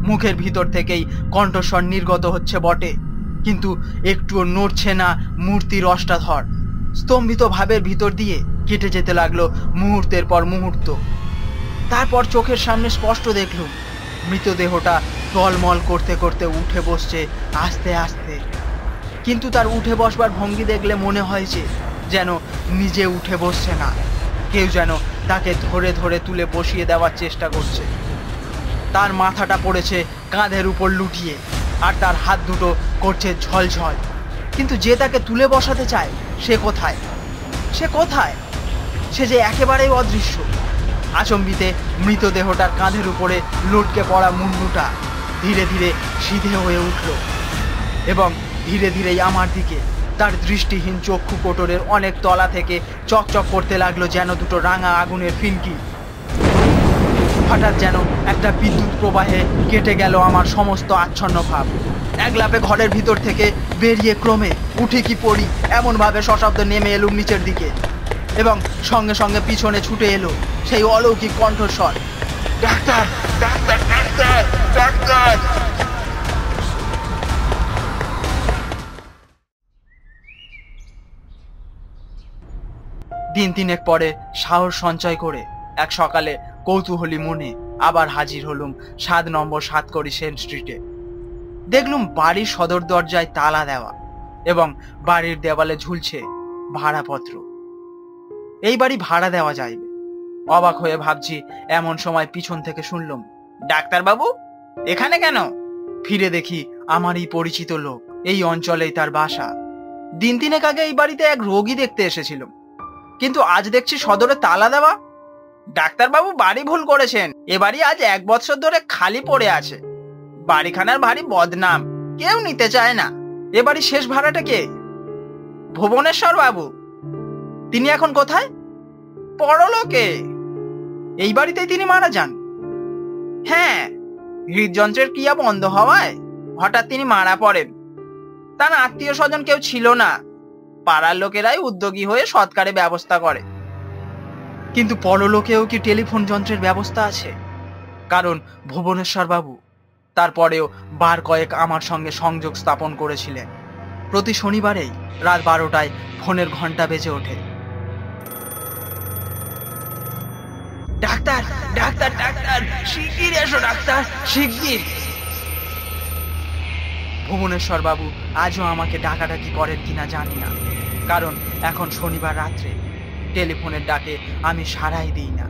মুখের ভিতর থেকেই কণ্ঠস্বর নির্গত হচ্ছে বটে, কিন্তু একটুও নড়ছে না মূর্তির অষ্টাধর। স্তম্ভিত ভাবের ভিতর দিয়ে কেটে যেতে লাগলো মুহূর্তের পর মুহূর্ত। তারপর চোখের সামনে স্পষ্ট দেখলুম মৃতদেহটা টলমল করতে করতে উঠে বসছে আস্তে আস্তে। কিন্তু তার উঠে বসবার ভঙ্গি দেখলে মনে হয় যে যেন নিজে উঠে বসছে না, কেউ যেন তাকে ধরে ধরে তুলে বসিয়ে দেওয়ার চেষ্টা করছে। তার মাথাটা পড়েছে কাঁধের উপর লুটিয়ে, আর তার হাত দুটো করছে ঝলঝল। কিন্তু যে তাকে তুলে বসাতে চায় সে কোথায়? সে কোথায়? সে যে একেবারেই অদৃশ্য। আচম্বিতে মৃতদেহটার কাঁধের উপরে লটকে পড়া মুন্ডুটা ধীরে ধীরে সিধে হয়ে উঠল, এবং ধীরে ধীরেই আমার দিকে তার দৃষ্টিহীন চক্ষু কোটরের অনেক তলা থেকে চকচক করতে লাগলো যেন দুটো রাঙা আগুনের ফিনকি। হঠাৎ যেন একটা বিদ্যুৎ প্রবাহে কেটে গেল আমার সমস্ত আচ্ছন্ন ভাব। এক লাফে ঘরের ভিতর থেকে বেরিয়ে ক্রমে উঠে কি পড়ি এমন ভাবে সশব্দ নেমে এলুম নিচের দিকে, এবং সঙ্গে সঙ্গে পিছনে ছুটে এলো সেই অলৌকিক কণ্ঠস্বর, ডাক্তার, ডাক্তার, ডাক্তার, ডাক্তার। দিন তিনেক পরে সাহস সঞ্চয় করে এক সকালে কৌতূহলী মনে আবার হাজির হলুম 7 নম্বর সাতকড়ি সেন স্ট্রিটে। দেখলুম বাড়ির সদর দরজায় তালা দেওয়া, এবং বাড়ির দেওয়ালে ঝুলছে ভাড়াপত্র। এই বাড়ি ভাড়া দেওয়া যাইবে। অবাক হয়ে ভাবছি, এমন সময় পিছন থেকে শুনলাম, ডাক্তার বাবু এখানে কেন? ফিরে দেখি আমারই পরিচিত লোক, এই অঞ্চলেই তার বাসা। দিন তিনেক আগে এই বাড়িতে এক রোগী দেখতে এসেছিলাম, কিন্তু আজ দেখছি সদরে তালা দেওয়া। ডাক্তার বাবু বাড়ি ভুল করেছেন, এ বাড়ি আজ 1 বছর ধরে খালি পড়ে আছে। বাড়িখানার ভারী বদনাম, কেউ নিতে চায় না। এ বাড়ির শেষ ভাড়াটা কে? ভুবনেশ্বর বাবু। তিনি এখন কোথায়? পরলোকে। এই বাড়িতেই তিনি মারা যান? হ্যাঁ, হৃদযন্ত্রের ক্রিয়া বন্ধ হওয়ায় হঠাৎ তিনি মারা পড়েন। তার আত্মীয় স্বজন কেউ ছিল না, পাড়ার লোকেরাই উদ্যোগী হয়ে সৎকারে ব্যবস্থা করে। কিন্তু পরলোকেও কি টেলিফোন যন্ত্রের ব্যবস্থা আছে? কারণ ভুবনেশ্বর বাবু তারপরেও বার কয়েক আমার সঙ্গে সংযোগ স্থাপন করেছিলেন। প্রতি শনিবারেই রাত 12টায় ফোনের ঘন্টা বেজে ওঠে। ডাক্তার, ডাক্তার, ডাক্তার, শিগগির এসো ডাক্তার, শিগগির। ভুবনেশ্বর বাবু আজও আমাকে ডাকাডাকি করেন কিনা জানি না, কারণ এখন শনিবার রাত্রে টেলিফোনের ডাকে আমি সাড়াই দিই না।